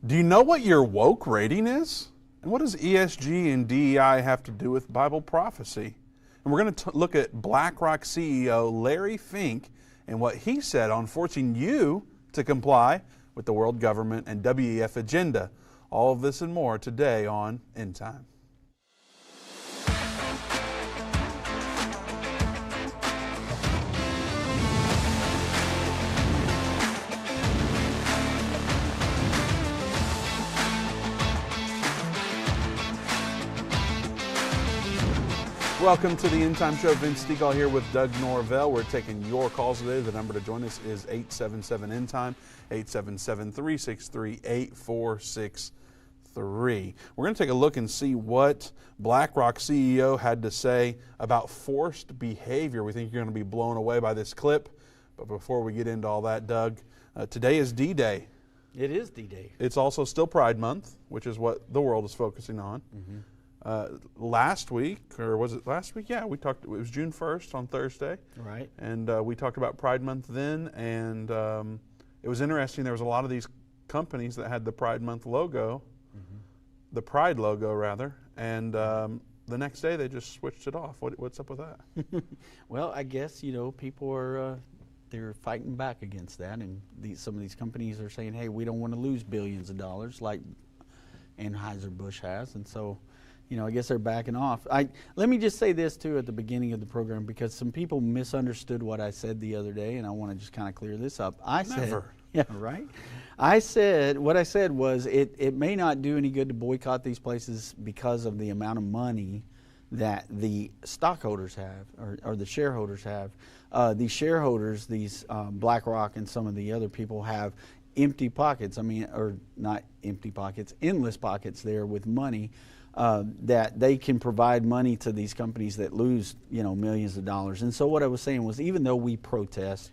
Do you know what your woke rating is? And what does ESG and DEI have to do with Bible prophecy? And we're going to look at BlackRock CEO Larry Fink and what he said on forcing you to comply with the world government and WEF agenda. All of this and more today on Endtime. Welcome to the Endtime Show. Vince Stegall here with Doug Norvell. We're taking your calls today. The number to join us is 877-ENDTIME, 877-363-8463. We're going to take a look and see what BlackRock CEO had to say about forced behavior. We think you're going to be blown away by this clip. But before we get into all that, Doug, today is D-Day. It is D-Day. It's also still Pride Month, which is what the world is focusing on. Mm-hmm. Last week, or was it last week? Yeah, we talked. It was June 1st on Thursday. Right. And we talked about Pride Month then, and it was interesting. There was a lot of these companies that had the Pride Month logo, the Pride logo rather, and the next day they just switched it off. What's up with that? Well, I guess people are they're fighting back against that, and some of these companies are saying, "Hey, we don't want to lose billions of dollars like Anheuser-Busch has," and so. I guess they're backing off. Let me just say this, too, at the beginning of the program, because some people misunderstood what I said the other day, and I want to just kind of clear this up. Never. Yeah, right? What I said was it may not do any good to boycott these places because of the amount of money that the stockholders have, or the shareholders have. These shareholders, these BlackRock and some of the other people have empty pockets. Or not empty pockets, endless pockets there with money. That they can provide money to these companies that lose, millions of dollars. And so what I was saying was, even though we protest,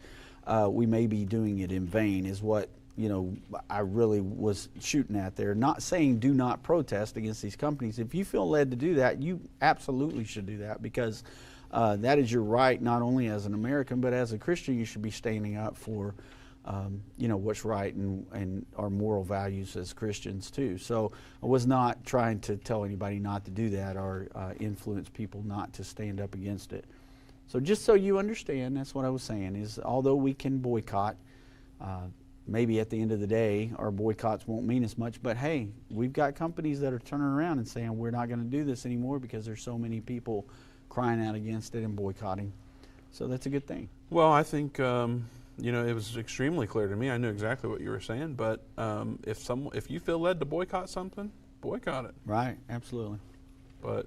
we may be doing it in vain, is what, I really was shooting at there. Not saying do not protest against these companies. If you feel led to do that, you absolutely should do that, because that is your right, not only as an American, but as a Christian, you should be standing up for what's right and our moral values as Christians too. So I was not trying to tell anybody not to do that or influence people not to stand up against it. So just so you understand, that's what I was saying, is although we can boycott, maybe at the end of the day our boycotts won't mean as much, but hey, we've got companies that are turning around and saying we're not going to do this anymore because there's so many people crying out against it and boycotting. So that's a good thing. Well, I think it was extremely clear to me. I knew exactly what you were saying, but if you feel led to boycott something, boycott it. Right, absolutely. But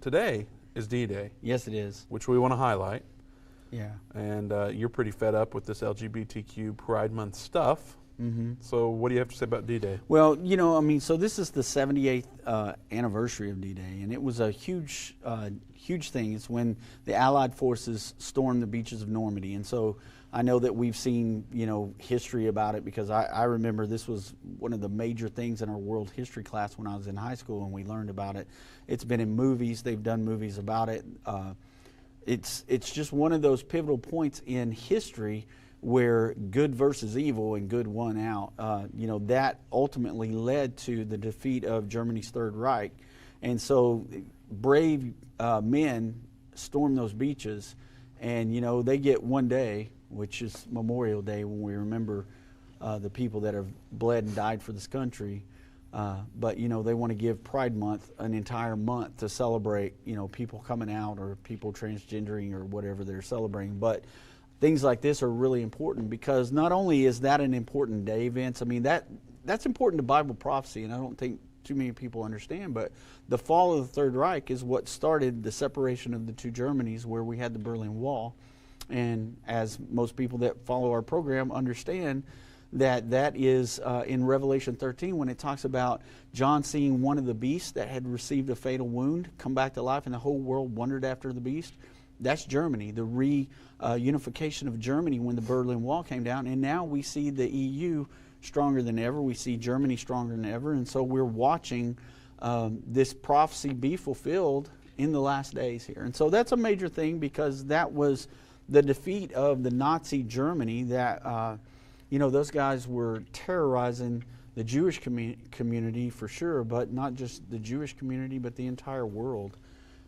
today is D-Day. Yes, it is. Which we want to highlight. Yeah. And you're pretty fed up with this LGBTQ Pride Month stuff. Mm-hmm. So what do you have to say about D-Day? Well, so this is the 78th anniversary of D-Day, and it was a huge thing. It's when the Allied forces stormed the beaches of Normandy, and so I know that we've seen, history about it, because I remember this was one of the major things in our world history class when I was in high school, and we learned about it. It's been in movies. They've done movies about it. It's just one of those pivotal points in history where good versus evil and good won out. That ultimately led to the defeat of Germany's Third Reich. And so brave men storm those beaches, and, they get one day, which is Memorial Day, when we remember the people that have bled and died for this country. But they want to give Pride Month an entire month to celebrate, people coming out or people transgendering or whatever they're celebrating. But things like this are really important, because not only is that an important day, Vince, that's important to Bible prophecy, and I don't think too many people understand, but the fall of the Third Reich is what started the separation of the two Germanys, where we had the Berlin Wall. And as most people that follow our program understand, that is in Revelation 13, when it talks about John seeing one of the beasts that had received a fatal wound come back to life, and the whole world wondered after the beast. That's Germany, the reunification of Germany when the Berlin Wall came down. And now we see the EU stronger than ever. We see Germany stronger than ever. And so we're watching this prophecy be fulfilled in the last days here. And so that's a major thing, because that was the defeat of the Nazi Germany that, those guys were terrorizing the Jewish community for sure, but not just the Jewish community, but the entire world.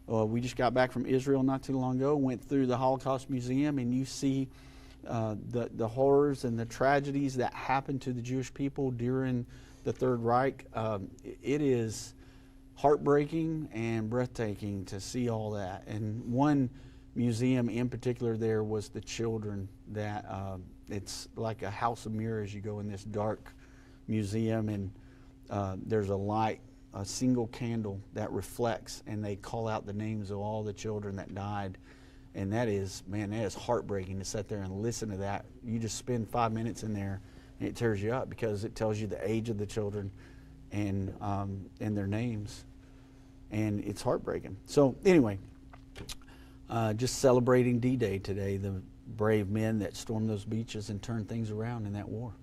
We just got back from Israel not too long ago, went through the Holocaust Museum, and you see the horrors and the tragedies that happened to the Jewish people during the Third Reich. It is heartbreaking and breathtaking to see all that. And one museum in particular there was the children that it's like a house of mirrors. You go in this dark museum, and there's a light, a single candle that reflects, and they call out the names of all the children that died. And that is, man, that is heartbreaking to sit there and listen to that. You just spend 5 minutes in there and it tears you up, because it tells you the age of the children and their names, and it's heartbreaking. So anyway, just celebrating D-Day today, the brave men that stormed those beaches and turned things around in that war.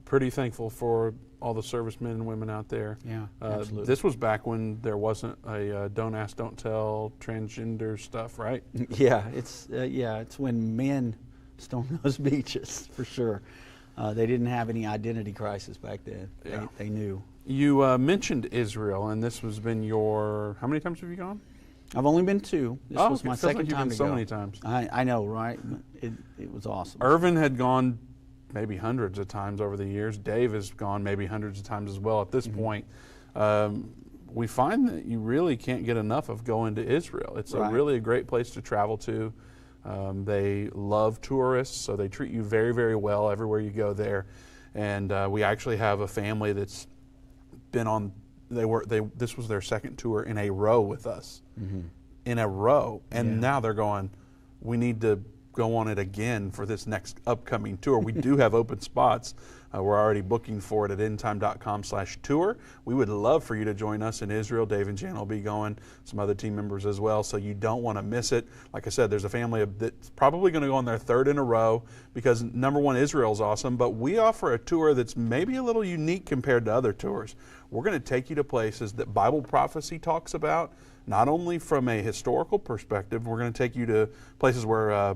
Pretty thankful for all the servicemen and women out there. Yeah, absolutely. This was back when there wasn't a don't ask, don't tell transgender stuff, right? Yeah, it's when men stormed those beaches for sure. They didn't have any identity crisis back then. Yeah. They knew. You mentioned Israel, and this has been your. How many times have you gone? I've only been 2. This was my second time to go. So many times. I know, right? It was awesome. Irvin had gone maybe hundreds of times over the years. Dave has gone maybe hundreds of times as well at this point. We find that you really can't get enough of going to Israel. It's really a great place to travel to. They love tourists, so they treat you very, very well everywhere you go there. And we actually have a family that's been on, this was their second tour in a row with us. In a row. And now they're going, we need to go on it again for this next upcoming tour. We do have open spots. We're already booking for it at endtime.com/tour. We would love for you to join us in Israel. Dave and Jan will be going, some other team members as well, so you don't want to miss it. Like I said, there's a family that's probably going to go on their third in a row, because number one, Israel's awesome, but we offer a tour that's maybe a little unique compared to other tours. We're going to take you to places that Bible prophecy talks about, not only from a historical perspective. We're going to take you to places where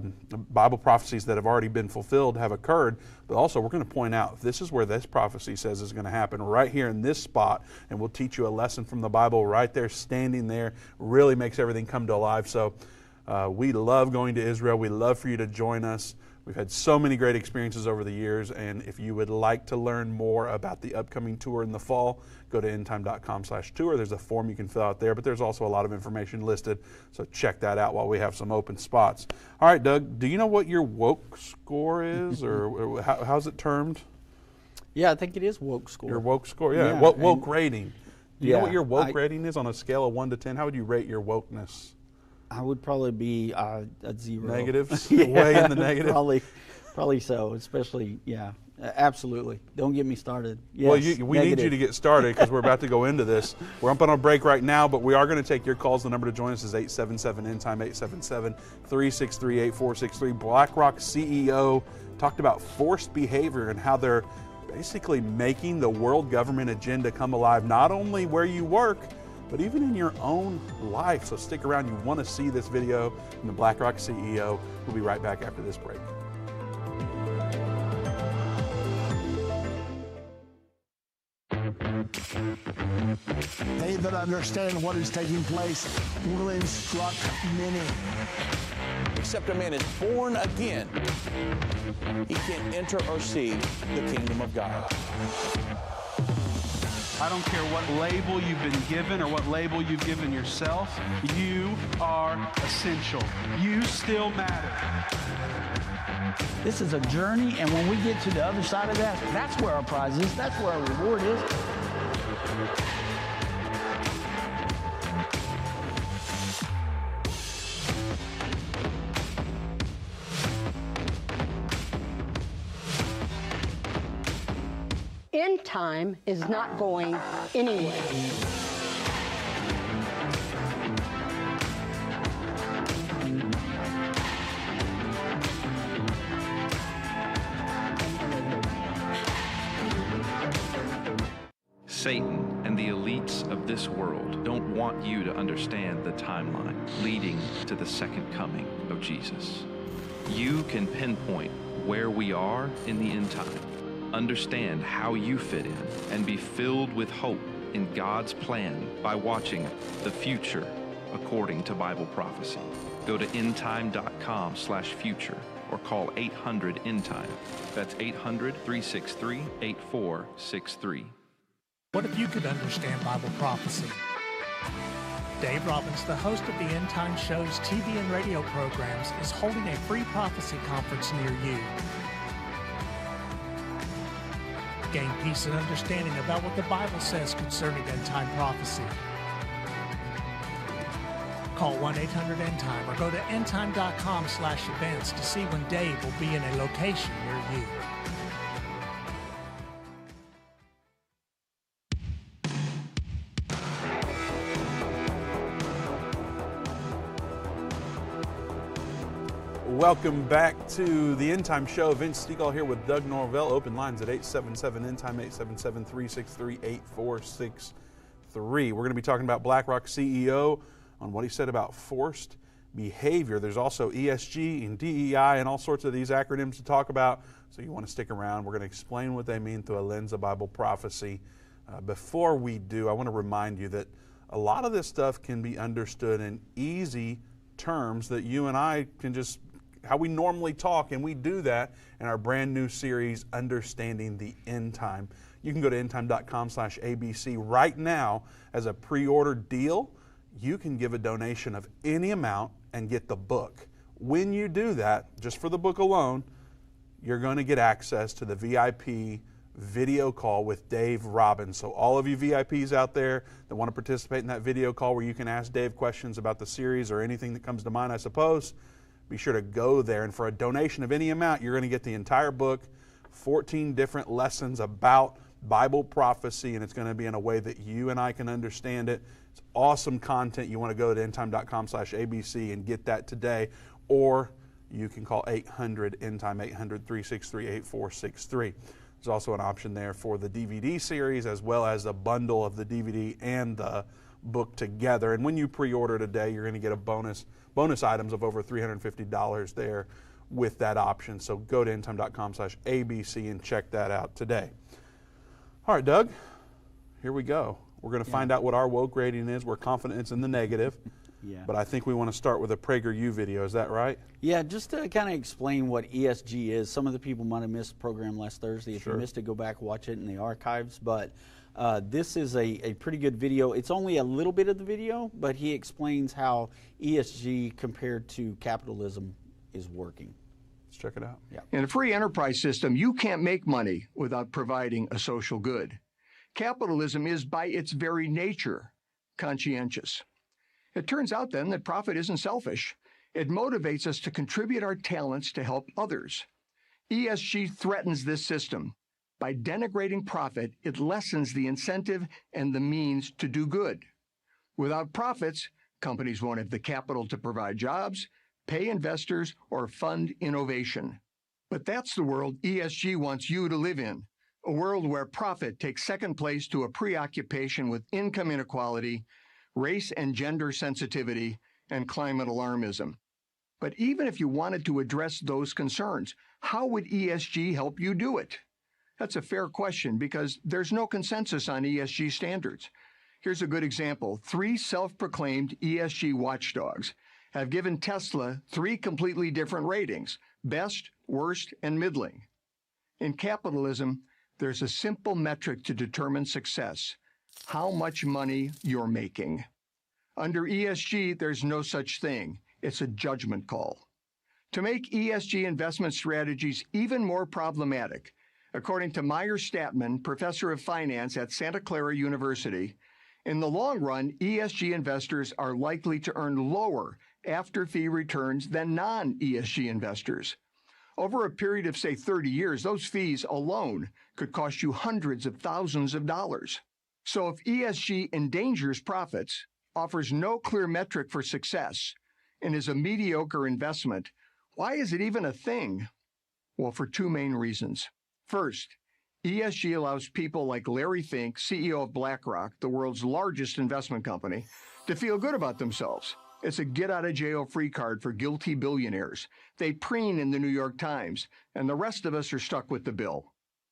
Bible prophecies that have already been fulfilled have occurred, but also we're going to point out this is where this prophecy says is going to happen right here in this spot, and we'll teach you a lesson from the Bible right there, standing there. Really makes everything come to life. So we love going to Israel. We love for you to join us. We've had so many great experiences over the years, and if you would like to learn more about the upcoming tour in the fall, go to endtime.com/tour. There's a form you can fill out there, but there's also a lot of information listed, so check that out while we have some open spots. All right, Doug, do you know what your woke score is, or how's it termed? Yeah, I think it is woke score. Your woke score, yeah. What woke rating? Do you know what your woke rating is on a scale of 1 to 10? How would you rate your wokeness? I would probably be a 0. Negatives? Way in the negative? Probably so, especially, absolutely. Don't get me started. Yes, well, we need you to get started, because we're about to go into this. We're up on a break right now, but we are going to take your calls. The number to join us is 877-ENDTIME, 877-363-8463. BlackRock CEO talked about forced behavior and how they're basically making the world government agenda come alive, not only where you work, but even in your own life. So stick around. You want to see this video from the BlackRock CEO. We'll be right back after this break. They that understand what is taking place will instruct many. Except a man is born again, he can't enter or see the kingdom of God. I don't care what label you've been given or what label you've given yourself. You are essential. You still matter. This is a journey, and when we get to the other side of that, that's where our prize is. That's where our reward is. End time is not going anywhere. Satan and the elites of this world don't want you to understand the timeline leading to the second coming of Jesus. You can pinpoint where we are in the end time. Understand how you fit in and be filled with hope in God's plan by watching The Future According to Bible Prophecy. Go to endtime.com/future or call 800-ENDTIME. That's 800-363-8463. What if you could understand Bible prophecy? Dave Robbins, the host of the End Time Show's TV and radio programs, is holding a free prophecy conference near you. Gain peace and understanding about what the Bible says concerning end-time prophecy. Call 1-800-ENDTIME or go to endtime.com/events to see when Dave will be in a location near you. Welcome back to the End Time Show. Vince Stegall here with Doug Norvell. Open lines at 877-END-TIME, 877-363-8463. We're going to be talking about BlackRock CEO on what he said about forced behavior. There's also ESG and DEI and all sorts of these acronyms to talk about, so you want to stick around. We're going to explain what they mean through a lens of Bible prophecy. Before we do, I want to remind you that a lot of this stuff can be understood in easy terms that you and I can just how we normally talk, and we do that in our brand new series, Understanding the End Time. You can go to endtime.com/ABC right now as a pre-order deal. You can give a donation of any amount and get the book. When you do that, just for the book alone, you're going to get access to the VIP video call with Dave Robbins. So all of you VIPs out there that want to participate in that video call where you can ask Dave questions about the series or anything that comes to mind, I suppose, be sure to go there. And for a donation of any amount, you're going to get the entire book, 14 different lessons about Bible prophecy, and it's going to be in a way that you and I can understand it. It's awesome content. You want to go to endtime.com/ABC and get that today, or you can call 800-END-TIME, 800-363-8463. There's also an option there for the DVD series as well as a bundle of the DVD and the book together. And when you pre-order today, you're going to get a bonus items of over $350 there with that option. So go to endtime.com/ABC and check that out today. All right, Doug, here we go. We're going to find out what our woke rating is. We're confident it's in the negative. But I think we want to start with a PragerU video. Is that right? Yeah, just to kind of explain what ESG is. Some of the people might have missed the program last Thursday. If you missed it, go back, watch it in the archives. But this is a pretty good video. It's only a little bit of the video, but he explains how ESG compared to capitalism is working. Let's check it out. Yeah. In a free enterprise system, you can't make money without providing a social good. Capitalism is, by its very nature, conscientious. It turns out then that profit isn't selfish. It motivates us to contribute our talents to help others. ESG threatens this system. By denigrating profit, it lessens the incentive and the means to do good. Without profits, companies won't have the capital to provide jobs, pay investors, or fund innovation. But that's the world ESG wants you to live in, a world where profit takes second place to a preoccupation with income inequality, race and gender sensitivity, and climate alarmism. But even if you wanted to address those concerns, how would ESG help you do it? That's a fair question because there's no consensus on ESG standards. Here's a good example. 3 self-proclaimed ESG watchdogs have given Tesla 3 completely different ratings: best, worst, and middling. In capitalism, there's a simple metric to determine success: how much money you're making. Under ESG, there's no such thing. It's a judgment call. To make ESG investment strategies even more problematic, according to Meyer Statman, professor of finance at Santa Clara University, in the long run, ESG investors are likely to earn lower after-fee returns than non-ESG investors. Over a period of, say, 30 years, those fees alone could cost you hundreds of thousands of dollars. So if ESG endangers profits, offers no clear metric for success, and is a mediocre investment, why is it even a thing? Well, for 2 main reasons. First, ESG allows people like Larry Fink, CEO of BlackRock, the world's largest investment company, to feel good about themselves. It's a get-out-of-jail-free card for guilty billionaires. They preen in the New York Times, and the rest of us are stuck with the bill.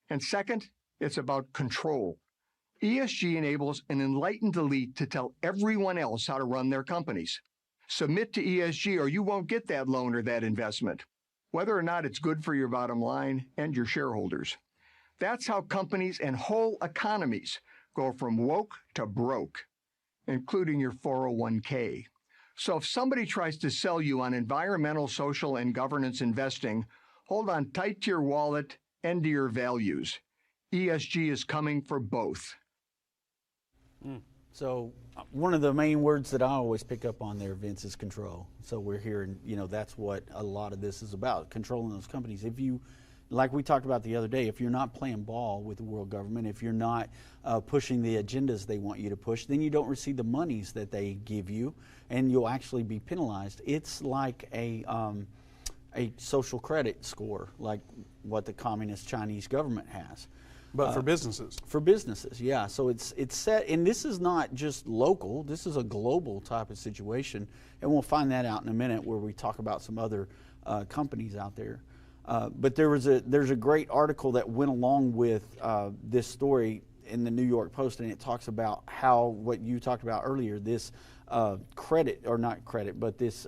And second, it's about control. ESG enables an enlightened elite to tell everyone else how to run their companies. Submit to ESG or you won't get that loan or that investment, whether or not it's good for your bottom line and your shareholders. That's how companies and whole economies go from woke to broke, including your 401k. So if somebody tries to sell you on environmental, social, and governance investing, hold on tight to your wallet and to your values. ESG is coming for both. So one of the main words that I always pick up on there, Vince, is control. So we're hearing, that's what a lot of this is about, controlling those companies. If you, like we talked about the other day, if you're not playing ball with the world government, if you're not pushing the agendas they want you to push, then you don't receive the monies that they give you, and you'll actually be penalized. It's like a social credit score, like what the communist Chinese government has. But for businesses. For businesses, yeah. So it's set, and this is not just local. This is a global type of situation, and we'll find that out in a minute where we talk about some other companies out there. But there's a great article that went along with this story in the New York Post, and it talks about how what you talked about earlier, this credit, or not credit, but this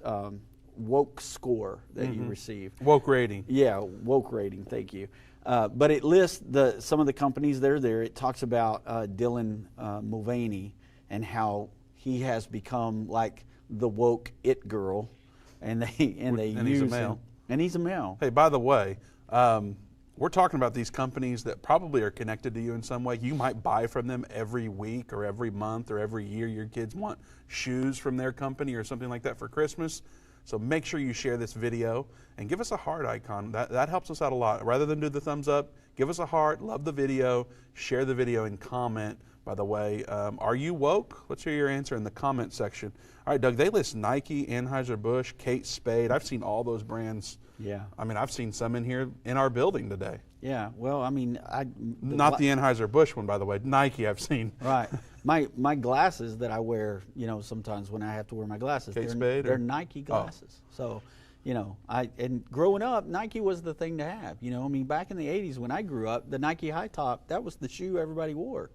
woke score that you receive. Woke rating. Yeah, woke rating. Thank you. But it lists some of the companies that are there. It talks about Dylan Mulvaney and how he has become like the woke it girl, and use he's a male. him. And he's a male. Hey, by the way, we're talking about these companies that probably are connected to you in some way. You might buy from them every week or every month or every year. Your kids want shoes from their company or something like that for Christmas. So make sure you share this video and give us a heart icon. That helps us out a lot. Rather than do the thumbs up, give us a heart, love the video, share the video, and comment, by the way. Are you woke? Let's hear your answer in the comment section. All right, Doug, they list Nike, Anheuser-Busch, Kate Spade. I've seen all those brands. Yeah. I mean, I've seen some in here in our building today. Yeah, well, I mean, Not the Anheuser-Busch one, by the way. Nike I've seen. Right. My glasses that I wear, sometimes when I have to wear my glasses, Kate Spade, they're Nike glasses. So, and growing up, Nike was the thing to have. I mean, back in the 80s when I grew up, the Nike high top, that was the shoe everybody wore.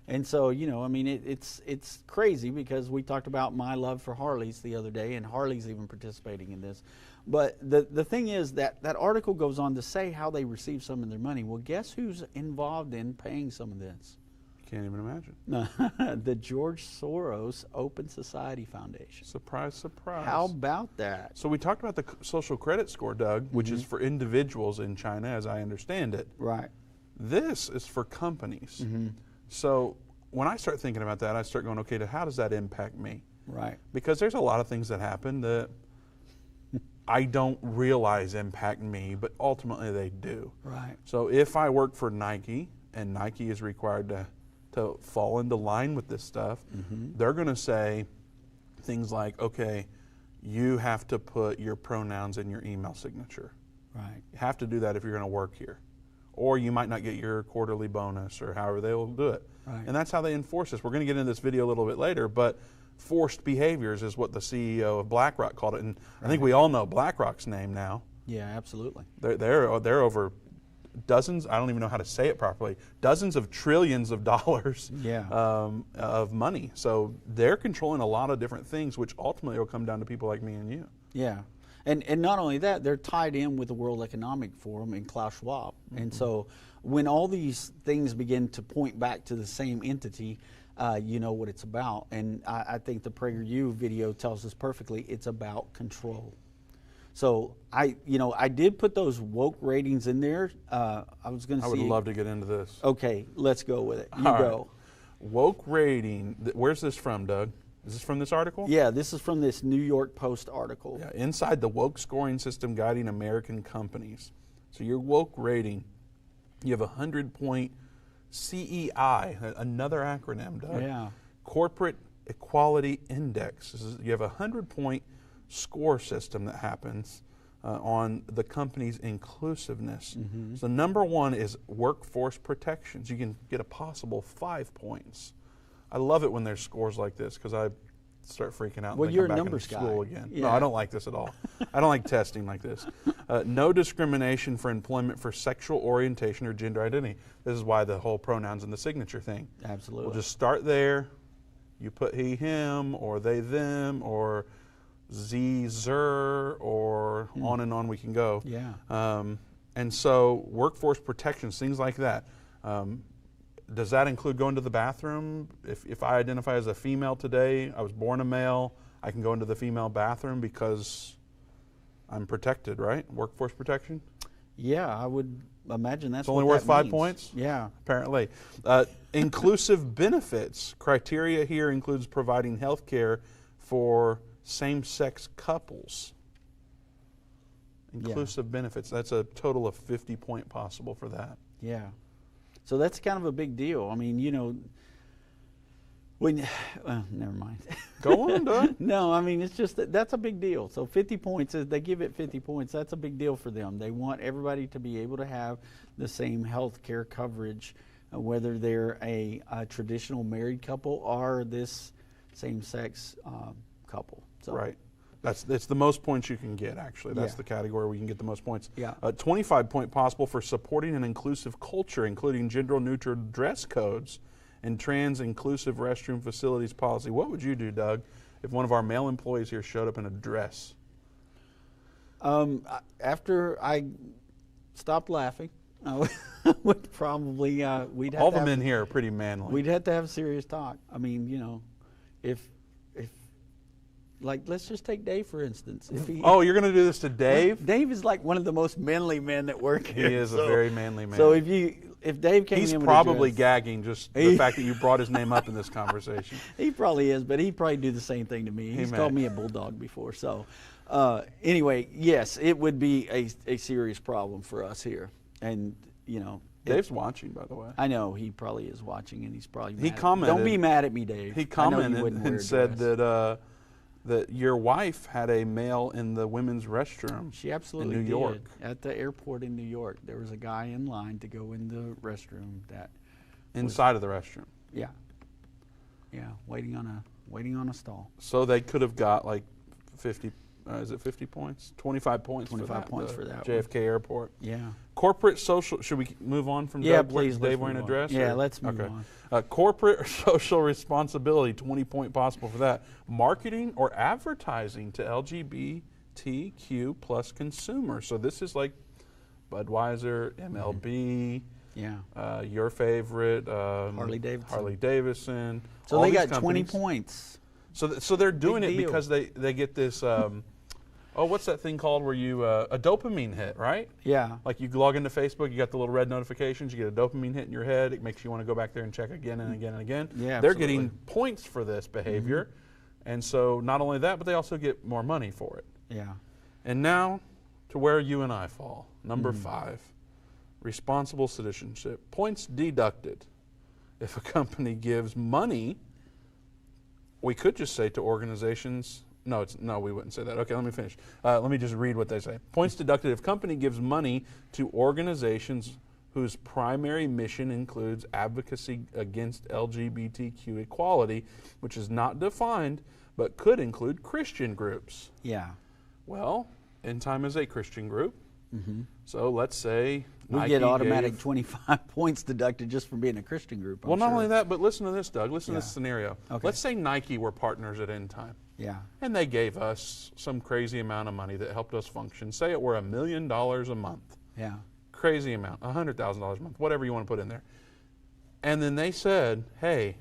And so, I mean, it's crazy because we talked about my love for Harleys the other day, and Harley's even participating in this. But the thing is that article goes on to say how they receive some of their money. Well, guess who's involved in paying some of this? Can't even imagine. The George Soros Open Society Foundation. Surprise, surprise. How about that? So we talked about the social credit score, Doug, which is for individuals in China, as I understand it. Right. This is for companies. So when I start thinking about that, I start going, okay, how does that impact me? Right. Because there's a lot of things that happen that I don't realize impact me, but ultimately they do. Right. So if I work for Nike, and Nike is required to fall into line with this stuff, they're going to say things like, okay, you have to put your pronouns in your email signature. Right. You have to do that if you're going to work here. Or you might not get your quarterly bonus, or however they will do it. Right. And that's how they enforce this. We're going to get into this video a little bit later, but forced behaviors is what the CEO of BlackRock called it. And I think we all know BlackRock's name now. Yeah, absolutely. They're over dozens, I don't even know how to say it properly, dozens of trillions of dollars of money. So they're controlling a lot of different things, which ultimately will come down to people like me and you. Yeah. And not only that, they're tied in with the World Economic Forum and Klaus Schwab. And so when all these things begin to point back to the same entity, you know what it's about. And I think the PragerU video tells us perfectly, it's about control. So I did put those woke ratings in there. I was going to see. I would love to get into this. Okay, let's go with it. You All go. Right. Woke rating. Where's this from, Doug? Is this from this article? Yeah, this is from this New York Post article. Yeah, inside the woke scoring system guiding American companies. So your woke rating, you have a 100-point CEI, another acronym, Doug. Yeah. Corporate Equality Index. You have a 100-point score system that happens on the company's inclusiveness. So number one is workforce protections. You can get a possible 5 points. I love it when there's scores like this because start freaking out. Well, and you're come a back numbers into school guy. again. Yeah. No, I don't like this at all. I don't like testing like this. No discrimination for employment for sexual orientation or gender identity. This is why the whole pronouns in the signature thing. Absolutely. We'll just start there. You put he, him, or they, them, or z, zer, or on and on we can go. Yeah. And so workforce protections, things like that. Does that include going to the bathroom? If I identify as a female today, I was born a male, I can go into the female bathroom because I'm protected, right? Workforce protection? Yeah, I would imagine that's It's only what worth that 5 means. points? Yeah. Apparently. Inclusive benefits. Criteria here includes providing health care for same-sex couples. Inclusive benefits. That's a total of 50 point possible for that. Yeah. So that's kind of a big deal. I mean, you know, when, never mind. Go on, Doug. No, I mean, it's just that's a big deal. So 50 points, they give it 50 points. That's a big deal for them. They want everybody to be able to have the same health care coverage, whether they're a traditional married couple or this same-sex couple. So, Right. It's the most points you can get, actually. That's Yeah. the category where you can get the most points. Yeah. 25 point possible for supporting an inclusive culture, including gender-neutral dress codes and trans-inclusive restroom facilities policy. What would you do, Doug, if one of our male employees here showed up in a dress? After I stopped laughing, I would probably, we'd have All to the have, men here are pretty manly. we'd have to have serious talk. I mean, you know, if like, let's just take Dave, for instance. If he, Oh, you're going to do this to Dave? Dave is like one of the most manly men that work here. He is a very manly man. So if Dave came He's in with probably a dress, gagging just the fact that you brought his name up in this conversation. he probably is, but he'd probably do the same thing to me. He's called me a bulldog before. So anyway, yes, it would be a serious problem for us here. And, you know. Dave's watching, by the way. I know he probably is watching, and he's probably mad. He commented. Don't be mad at me, Dave. He I know you commented wouldn't wear and a said dress. that your wife had a male in the women's restroom. She absolutely in New York. did. At the airport in New York, there was a guy in line to go in the restroom that Inside of the restroom. Yeah, waiting on a stall. So they could have got like 50. Is it 50 points? 25 points. 25 for points the for that JFK Airport. Yeah. Corporate social. Should we move on from Yeah, Doug? please. Dave let's wearing a move on. dress? Yeah, or- let's move okay. on. Corporate social responsibility. 20 point possible for that. Marketing or advertising to LGBTQ plus consumers. So this is like Budweiser, MLB. Yeah. Your favorite, Harley Davidson. Harley Davidson. So all they these got 20 companies. points. So they're doing it deal. because they get this. What's that thing called where you a dopamine hit, right? Yeah. Like you log into Facebook, you got the little red notifications, you get a dopamine hit in your head. It makes you want to go back there and check again and again and again. Yeah, they're absolutely. getting points for this behavior, and so not only that, but they also get more money for it. Yeah. And now, to where you and I fall, number 5, responsible citizenship. Points deducted. If a company gives money, we could just say to organizations, no, we wouldn't say that. Okay, let me finish. Let me just read what they say. Points deducted if company gives money to organizations whose primary mission includes advocacy against LGBTQ equality, which is not defined, but could include Christian groups. Yeah. Well, Endtime is a Christian group. So let's say We Nike get automatic gave- 25 points deducted just for being a Christian group. I'm Well, not sure. only that, but listen to this, Doug. Listen to this Yeah. scenario. Okay. Let's say Nike were partners at Endtime. Yeah. And they gave us some crazy amount of money that helped us function. Say it were $1 million a month. Yeah. Crazy amount, $100,000 a month, whatever you want to put in there. And then they said, hey,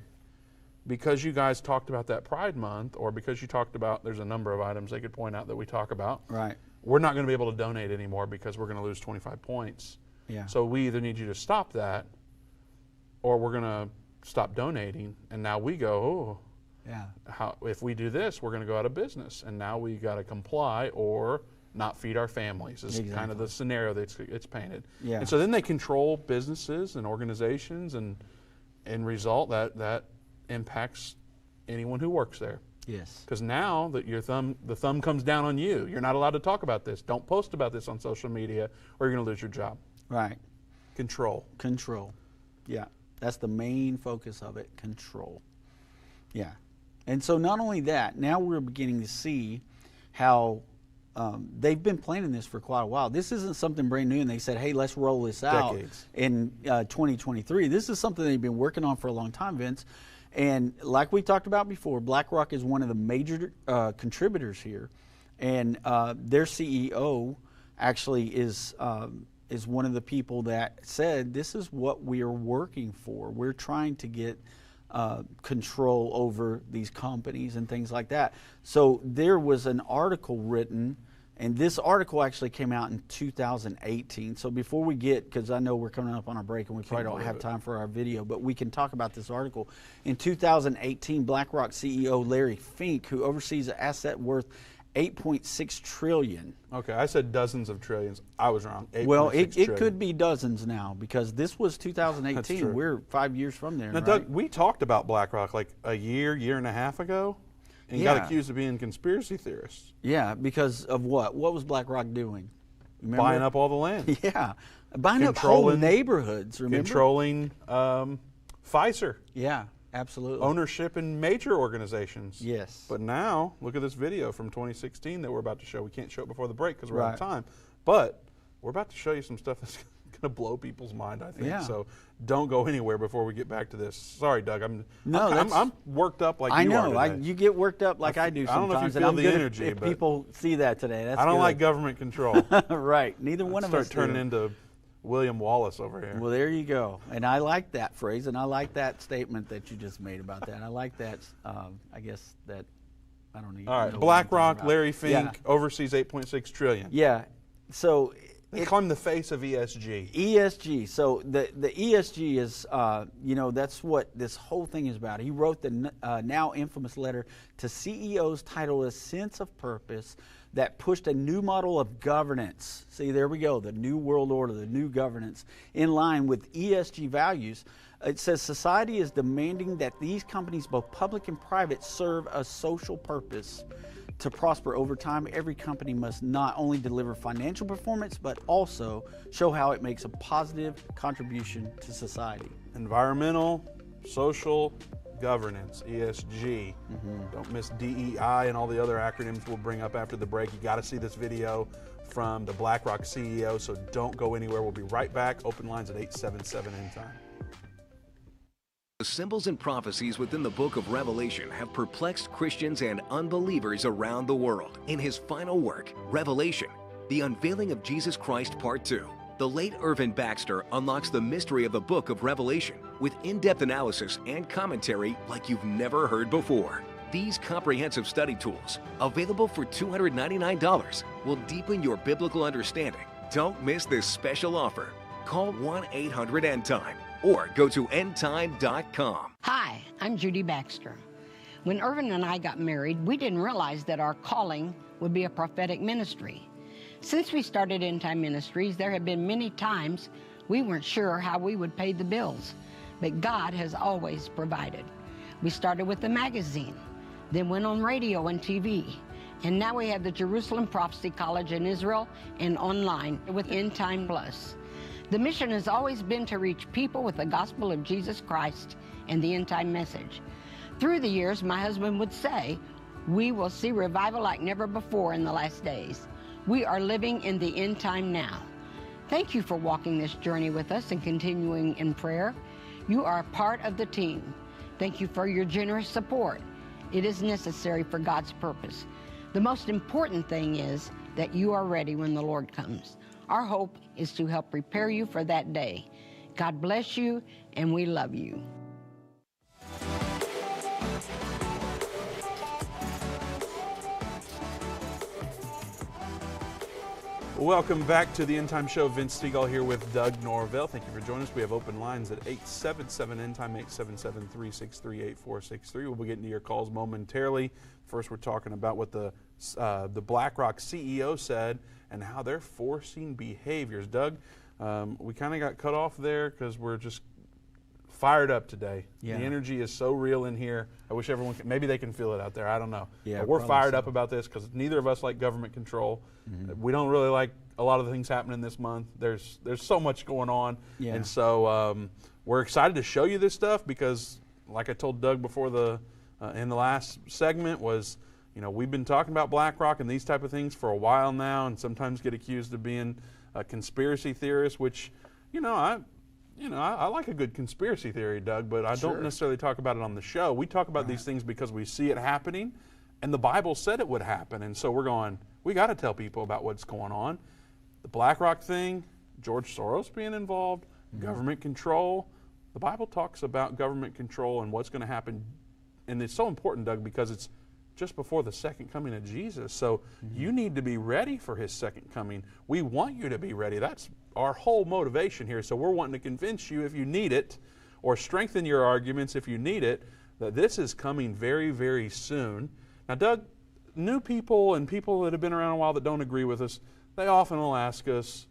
because you guys talked about that Pride Month, or because you talked about, there's a number of items they could point out that we talk about. Right. We're not going to be able to donate anymore because we're going to lose 25 points. Yeah. So we either need you to stop that, or we're going to stop donating. And now we go, oh, yeah. if we do this, we're going to go out of business. And now we got to comply or not feed our families. Is kind of the scenario that it's painted. Yeah. And so then they control businesses and organizations, and in result that impacts anyone who works there. Yes. Because now that the thumb comes down on you. You're not allowed to talk about this. Don't post about this on social media, or you're going to lose your job. Right. Control. Control. Yeah. That's the main focus of it. Control. Yeah. And so not only that, now we're beginning to see how they've been planning this for quite a while. This isn't something brand new, and they said, hey, let's roll this out in 2023. This is something they've been working on for a long time, Vince. And like we talked about before, BlackRock is one of the major contributors here. And their CEO actually is one of the people that said, this is what we are working for. We're trying to get control over these companies and things like that. So there was an article written, and this article actually came out in 2018. So before we get, because I know we're coming up on our break and we probably don't have time for our video, but we can talk about this article. In 2018, BlackRock CEO Larry Fink, who oversees an asset worth $8.6 trillion. Okay, I said dozens of trillions. I was wrong. Well, it could be dozens now, because this was 2018. We're 5 years from there. Now, right? Doug, we talked about BlackRock like a year and a half ago, and got accused of being conspiracy theorists. Yeah, because of what? What was BlackRock doing? Remember? Buying up all the land. Yeah, buying up whole neighborhoods. Remember? Controlling Pfizer. Yeah, absolutely. Ownership in major organizations. Yes. But now, look at this video from 2016 that we're about to show. We can't show it before the break because we're out of time. But we're about to show you some stuff that's going to blow people's mind, I think. Yeah. So don't go anywhere before we get back to this. Sorry, Doug. I'm worked up like you are today. I know. You get worked up like I do sometimes. I don't know if you feel the energy, if people see that today. That's I don't good. like government control. Right. Neither one of us start turning into William Wallace over here. Well, there you go. And I like that phrase, and I like that statement that you just made about that. I like that. I guess that I don't need. All right, BlackRock, Larry Fink oversees $8.6 trillion. Yeah. So they call him the face of ESG. ESG. So the ESG is, that's what this whole thing is about. He wrote the now infamous letter to CEOs titled "A Sense of Purpose" that pushed a new model of governance. See, there we go, the new world order, the new governance, in line with ESG values. It says society is demanding that these companies, both public and private, serve a social purpose. To prosper over time, every company must not only deliver financial performance, but also show how it makes a positive contribution to society. Environmental, social, governance, ESG. Don't miss DEI and all the other acronyms we'll bring up after the break. You got to see this video from the BlackRock CEO, so don't go anywhere. We'll be right back. Open lines at 877 Endtime. The symbols and prophecies within the book of Revelation have perplexed Christians and unbelievers around the world. In his final work, Revelation, The Unveiling of Jesus Christ Part 2, the late Irvin Baxter unlocks the mystery of the book of Revelation with in-depth analysis and commentary like you've never heard before. These comprehensive study tools, available for $299, will deepen your biblical understanding. Don't miss this special offer. Call 1-800-ENDTIME or go to endtime.com. Hi, I'm Judy Baxter. When Irvin and I got married, we didn't realize that our calling would be a prophetic ministry. Since we started Endtime Ministries, there have been many times we weren't sure how we would pay the bills, but God has always provided. We started with the magazine, then went on radio and TV, and now we have the Jerusalem Prophecy College in Israel and online with Endtime Plus. The mission has always been to reach people with the gospel of Jesus Christ and the end-time message. Through the years, my husband would say, we will see revival like never before in the last days. We are living in the end time now. Thank you for walking this journey with us and continuing in prayer. You are a part of the team. Thank you for your generous support. It is necessary for God's purpose. The most important thing is that you are ready when the Lord comes. Our hope is to help prepare you for that day. God bless you, and we love you. Welcome back to the End Time Show. Vince Stegall here with Doug Norvell. Thank you for joining us. We have open lines at 877 End Time, 877-363-8463. We'll be getting to your calls momentarily. First, we're talking about what the BlackRock CEO said and how they're forcing behaviors. Doug, we kind of got cut off there because we're just fired up today. Yeah. The energy is so real in here. I wish everyone could, maybe they can feel it out there. I don't know. Yeah, but we're fired up about this because neither of us like government control. We don't really like a lot of the things happening this month. There's so much going on. Yeah. And so we're excited to show you this stuff because, like I told Doug before the in the last segment was, we've been talking about BlackRock and these type of things for a while now, and sometimes get accused of being a conspiracy theorist, which, I like a good conspiracy theory, Doug, but I don't necessarily talk about it on the show. We talk about these things because we see it happening, and the Bible said it would happen, and so we're going, we got to tell people about what's going on. The BlackRock thing, George Soros being involved, government control. The Bible talks about government control and what's going to happen, and it's so important, Doug, because it's just before the second coming of Jesus. So you need to be ready for his second coming. We want you to be ready. That's our whole motivation here. So we're wanting to convince you, if you need it, or strengthen your arguments if you need it, that this is coming very, very soon. Now, Doug, new people and people that have been around a while that don't agree with us, they often will ask us,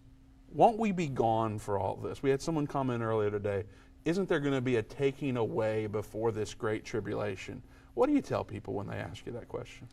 won't we be gone for all this? We had someone comment earlier today, isn't there going to be a taking away before this great tribulation? What do you tell people when they ask you that question?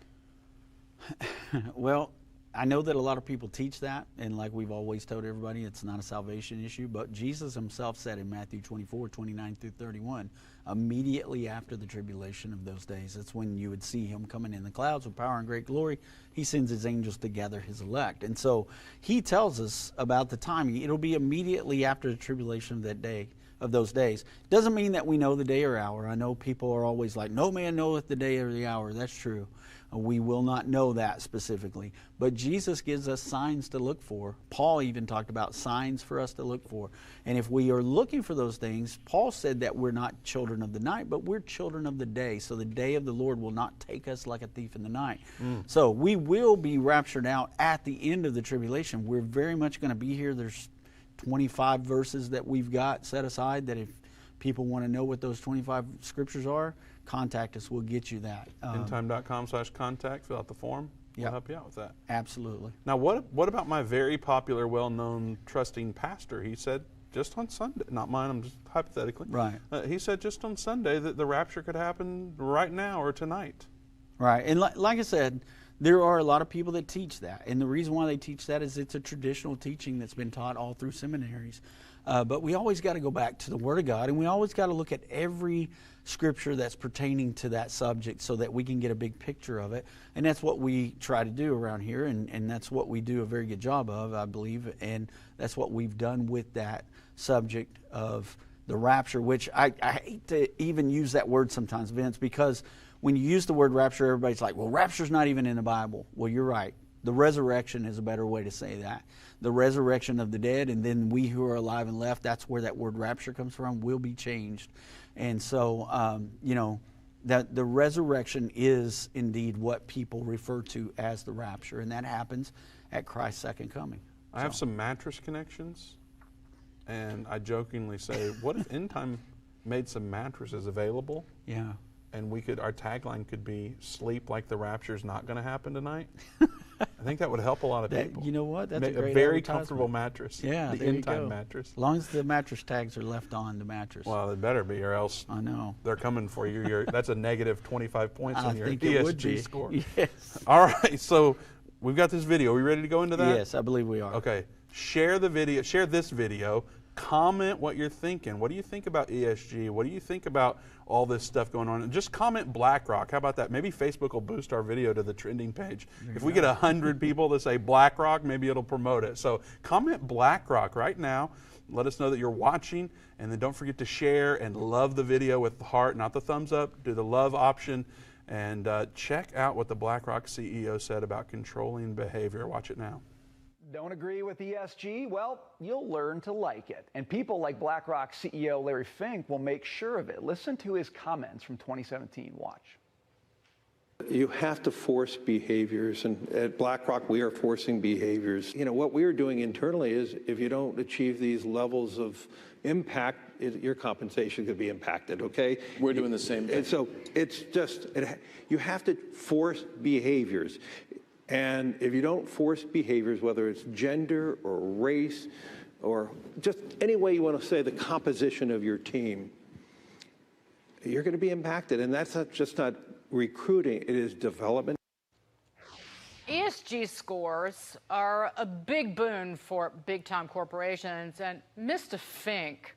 Well, I know that a lot of people teach that, and like we've always told everybody, it's not a salvation issue, but Jesus himself said in Matthew 24, 29 through 31, immediately after the tribulation of those days, that's when you would see him coming in the clouds with power and great glory. He sends his angels to gather his elect. And so he tells us about the timing. It'll be immediately after the tribulation of that day, of those days. Doesn't mean that we know the day or hour. I know people are always like, no man knoweth the day or the hour. That's true. We will not know that specifically. But Jesus gives us signs to look for. Paul even talked about signs for us to look for. And if we are looking for those things, Paul said that we're not children of the night, but we're children of the day. So the day of the Lord will not take us like a thief in the night. So we will be raptured out at the end of the tribulation. We're very much going to be here. There's 25 verses that we've got set aside that if people want to know what those 25 scriptures are, contact us. We'll get you that. Endtime.com/contact. Fill out the form. We'll help you out with that. Absolutely. Now, what about my very popular, well-known, trusting pastor? He said just on Sunday, not mine, I'm just hypothetically. Right. He said just on Sunday that the rapture could happen right now or tonight. Right. And like I said, there are a lot of people that teach that. And the reason why they teach that is it's a traditional teaching that's been taught all through seminaries. But we always got to go back to the Word of God, and we always got to look at every scripture that's pertaining to that subject so that we can get a big picture of it. And that's what we try to do around here, and that's what we do a very good job of, I believe. And that's what we've done with that subject of the rapture, which I hate to even use that word sometimes, Vince, because when you use the word rapture, everybody's like, well, rapture's not even in the Bible. Well, you're right. The resurrection is a better way to say that. The resurrection of the dead, and then we who are alive and left, that's where that word rapture comes from, will be changed. And so, that the resurrection is indeed what people refer to as the rapture, and that happens at Christ's second coming. I have some mattress connections, and I jokingly say, what if Endtime made some mattresses available? Yeah. And our tagline could be, sleep like the rapture's not going to happen tonight. I think that would help a lot of people. You know what? That's a great very comfortable mattress. Yeah, the Endtime mattress. As long as the mattress tags are left on the mattress. Well, they better be, or else I know they're coming for you. That's a negative 25 points on your think it would ESG be. score. Yes. All right, so we've got this video. Are we ready to go into that? Yes, I believe we are. Okay, share the video. Share this video. Comment what you're thinking. What do you think about ESG? What do you think about all this stuff going on? And just comment BlackRock. How about that? Maybe Facebook will boost our video to the trending page. If we get 100 people that say BlackRock, maybe it'll promote it. So comment BlackRock right now. Let us know that you're watching. And then don't forget to share and love the video with the heart, not the thumbs up. Do the love option. And check out what the BlackRock CEO said about controlling behavior. Watch it now. Don't agree with ESG? Well, you'll learn to like it. And people like BlackRock CEO Larry Fink will make sure of it. Listen to his comments from 2017. Watch. You have to force behaviors, and at BlackRock we are forcing behaviors. What we are doing internally is if you don't achieve these levels of impact, your compensation could be impacted, okay? We're doing the same thing. And so it's just, you have to force behaviors. And if you don't force behaviors, whether it's gender or race or just any way you want to say the composition of your team, you're going to be impacted. And that's just not recruiting, it is development. ESG scores are a big boon for big-time corporations, and Mr. Fink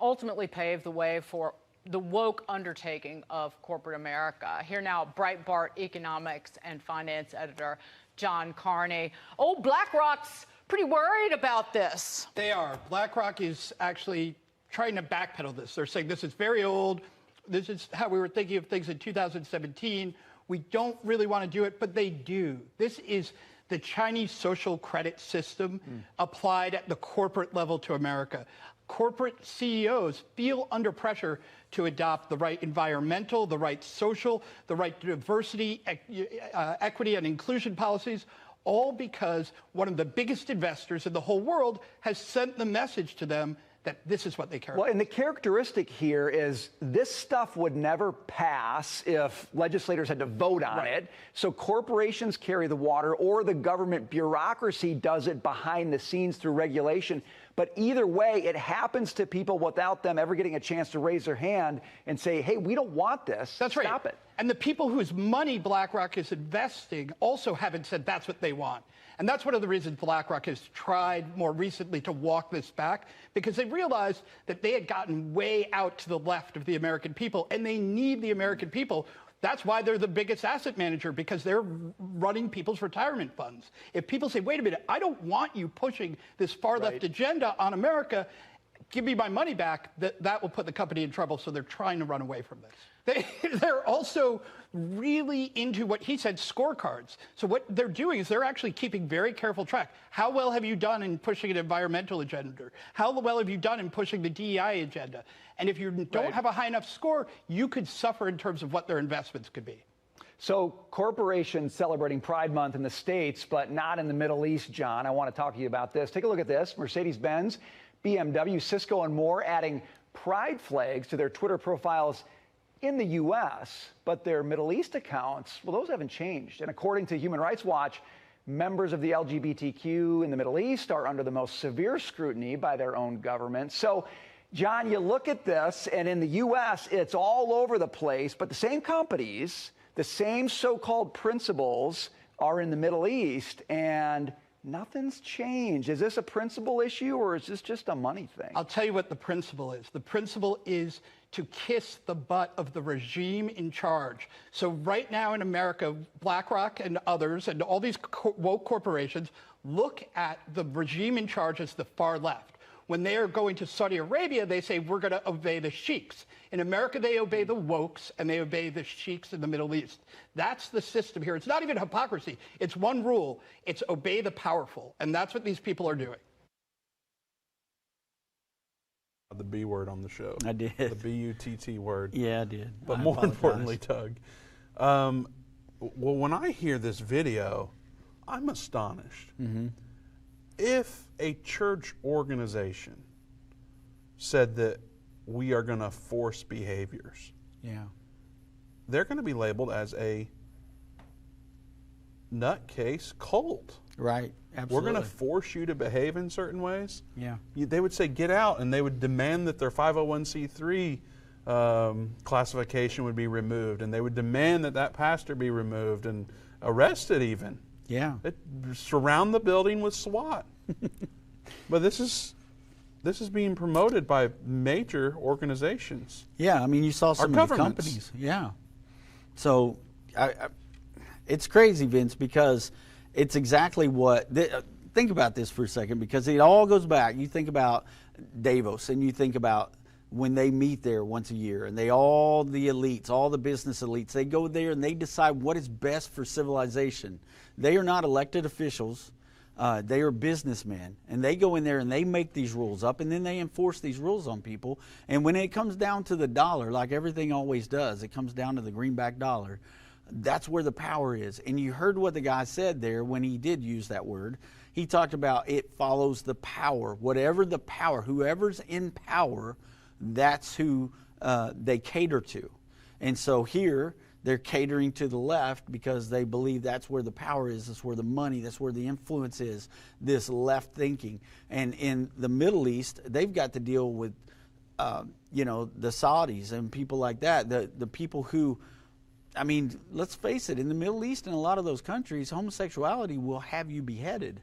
ultimately paved the way for the woke undertaking of corporate America. Here now, Breitbart economics and finance editor John Carney. Oh, BlackRock's pretty worried about this. They are. BlackRock is actually trying to backpedal this. They're saying this is very old. This is how we were thinking of things in 2017. We don't really want to do it, but they do. This is the Chinese social credit system applied at the corporate level to America. Corporate CEOs feel under pressure to adopt the right environmental, the right social, the right diversity, equity, and inclusion policies, all because one of the biggest investors in the whole world has sent the message to them that this is what they care about. Well, and the characteristic here is this stuff would never pass if legislators had to vote on it. So corporations carry the water, or the government bureaucracy does it behind the scenes through regulation. But either way, it happens to people without them ever getting a chance to raise their hand and say, hey, we don't want this. That's right. Stop it. And the people whose money BlackRock is investing also haven't said that's what they want. And that's one of the reasons BlackRock has tried more recently to walk this back, because they realized that they had gotten way out to the left of the American people, and they need the American people. That's why they're the biggest asset manager, because they're running people's retirement funds. If people say, wait a minute, I don't want you pushing this far left agenda on America, give me my money back, that will put the company in trouble. So they're trying to run away from this. They're also really into what he said, scorecards. So what they're doing is they're actually keeping very careful track. How well have you done in pushing an environmental agenda? How well have you done in pushing the DEI agenda? And if you don't have a high enough score, you could suffer in terms of what their investments could be. So corporations celebrating Pride Month in the States, but not in the Middle East, John. I want to talk to you about this. Take a look at this. Mercedes-Benz, BMW, Cisco, and more adding pride flags to their Twitter profiles in the U.S., but their Middle East accounts, well, those haven't changed. And according to Human Rights Watch, members of the LGBTQ in the Middle East are under the most severe scrutiny by their own government. So, John, you look at this, and in the U.S., it's all over the place, but the same companies, the same so-called principles are in the Middle East, and nothing's changed. Is this a principle issue, or is this just a money thing? I'll tell you what the principle is. The principle is to kiss the butt of the regime in charge. So right now in America, BlackRock and others and all these woke corporations look at the regime in charge as the far left. When they are going to Saudi Arabia, they say, we're going to obey the sheiks. In America, they obey the wokes, and they obey the sheiks in the Middle East. That's the system here. It's not even hypocrisy. It's one rule. It's obey the powerful. And that's what these people are doing. The B word on the show. I did. The B-U-T-T word. Yeah, I did. But more importantly, Doug, well, when I hear this video, I'm astonished. If a church organization said that we are going to force behaviors, they're going to be labeled as a nutcase cult. Right, absolutely. We're going to force you to behave in certain ways. Yeah. They would say, get out, and they would demand that their 501c3 classification would be removed, and they would demand that that pastor be removed and arrested even. Yeah. Surround the building with SWAT. But this is being promoted by major organizations. Yeah, I mean, you saw some of the companies. Yeah. So it's crazy, Vince, because it's exactly what think about this for a second, because it all goes back. You think about Davos, and you think about when they meet there once a year, and all the elites, all the business elites, they go there and they decide what is best for civilization. They are not elected officials. They are businessmen, and they go in there and they make these rules up, and then they enforce these rules on people. And when it comes down to the dollar, like everything always does, it comes down to the greenback dollar. That's where the power is. And you heard what the guy said there when he did use that word. He talked about it follows the power. Whatever the power, whoever's in power, that's who they cater to. And so here, they're catering to the left because they believe that's where the power is, that's where the money, that's where the influence is, this left thinking. And in the Middle East, they've got to deal with, the Saudis and people like that, the people who, I mean, let's face it, in the Middle East and a lot of those countries, homosexuality will have you beheaded.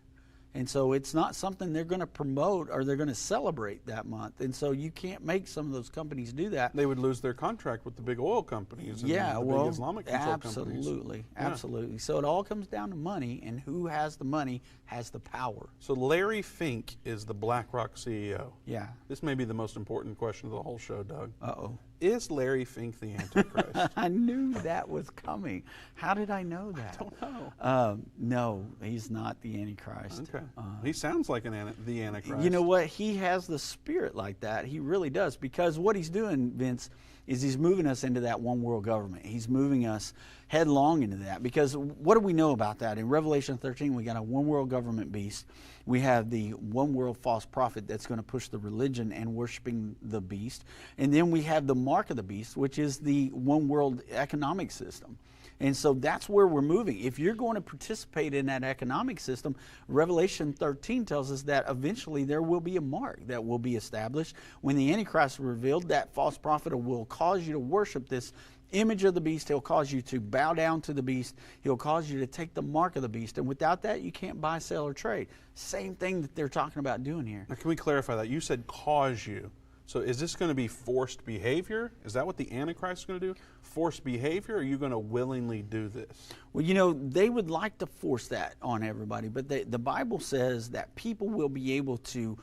And so it's not something they're going to promote or they're going to celebrate that month. And so you can't make some of those companies do that. They would lose their contract with the big oil companies and yeah, the well, big Islamic control companies. absolutely, Yeah. absolutely. So it all comes down to money, and who has the money has the power. So Larry Fink is the BlackRock CEO. Yeah. This may be the most important question of the whole show, Doug. Uh-oh. Is Larry Fink the Antichrist? I knew that was coming. How did I know that? I don't know. No, he's not the Antichrist. Okay. He sounds like the Antichrist. You know what? He has the spirit like that. He really does. Because what he's doing, Vince, is he's moving us into that one world government. He's moving us headlong into that. Because what do we know about that? In Revelation 13, we got a one world government beast. We have the one world false prophet that's going to push the religion and worshiping the beast. And then we have the mark of the beast, which is the one world economic system. And so that's where we're moving. If you're going to participate in that economic system, Revelation 13 tells us that eventually there will be a mark that will be established. When the Antichrist is revealed, that false prophet will cause you to worship this image of the beast. He'll cause you to bow down to the beast. He'll cause you to take the mark of the beast. And without that, you can't buy, sell, or trade. Same thing that they're talking about doing here. Now, can we clarify that? You said cause you. So is this going to be forced behavior? Is that what the Antichrist is going to do? Forced behavior, or are you going to willingly do this? Well, you know, they would like to force that on everybody, but the Bible says that people will be able to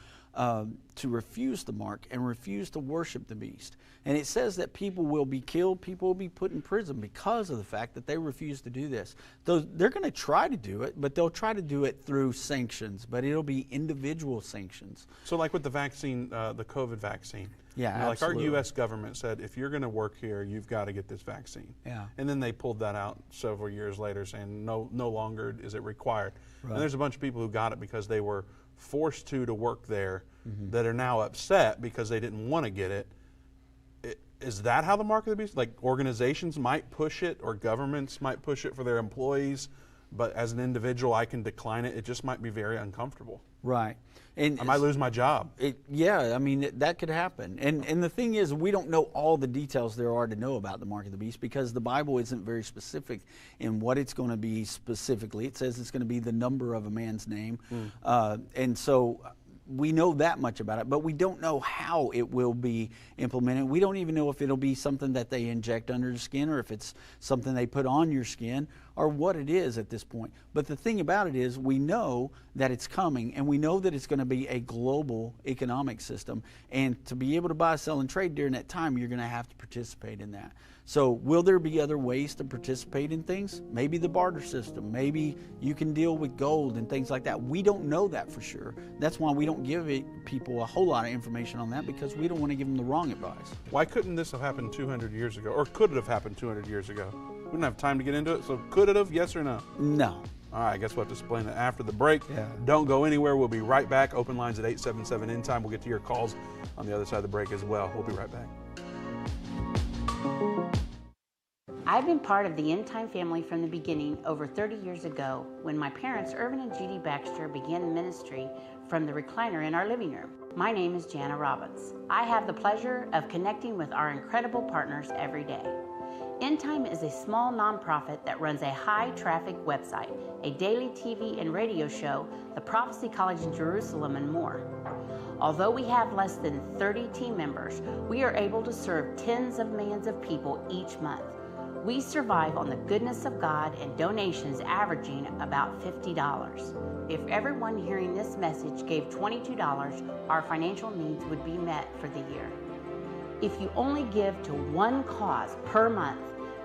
refuse the mark and refuse to worship the beast. And it says that people will be killed, people will be put in prison because of the fact that they refuse to do this. They're going to try to do it, but they'll try to do it through sanctions, but it'll be individual sanctions. So like with the vaccine, the COVID vaccine. Yeah, you know, like our absolutely. U.S. government said, if you're going to work here, you've got to get this vaccine. Yeah. And then they pulled that out several years later saying no longer is it required. Right. And there's a bunch of people who got it because they were forced to work there that are now upset because they didn't want to get it. Is that how the mark of the beast? Like organizations might push it or governments might push it for their employees, but as an individual I can decline it. It just might be very uncomfortable. Right. And I might lose my job. Yeah, I mean, that could happen. And the thing is, we don't know all the details there are to know about the mark of the beast because the Bible isn't very specific in what it's going to be specifically. It says it's going to be the number of a man's name. And so we know that much about it, but we don't know how it will be implemented. We don't even know if it'll be something that they inject under the skin or if it's something they put on your skin or what it is at this point. But the thing about it is we know that it's coming and we know that it's going to be a global economic system. And to be able to buy, sell, and trade during that time, you're going to have to participate in that. So will there be other ways to participate in things? Maybe the barter system. Maybe you can deal with gold and things like that. We don't know that for sure. That's why we don't give people a whole lot of information on that because we don't want to give them the wrong advice. Why couldn't this have happened 200 years ago? Or could it have happened 200 years ago? We didn't have time to get into it, so could it have? Yes or no? No. All right, I guess we'll have to explain it after the break. Yeah. Don't go anywhere. We'll be right back. Open lines at 877 Endtime. We'll get to your calls on the other side of the break as well. We'll be right back. I've been part of the Endtime family from the beginning over 30 years ago when my parents, Irvin and Judy Baxter, began ministry from the recliner in our living room. My name is Jana Robbins. I have the pleasure of connecting with our incredible partners every day. Endtime is a small nonprofit that runs a high-traffic website, a daily TV and radio show, the Prophecy College in Jerusalem, and more. Although we have less than 30 team members, we are able to serve tens of millions of people each month. We survive on the goodness of God and donations averaging about $50. If everyone hearing this message gave $22, our financial needs would be met for the year. If you only give to one cause per month,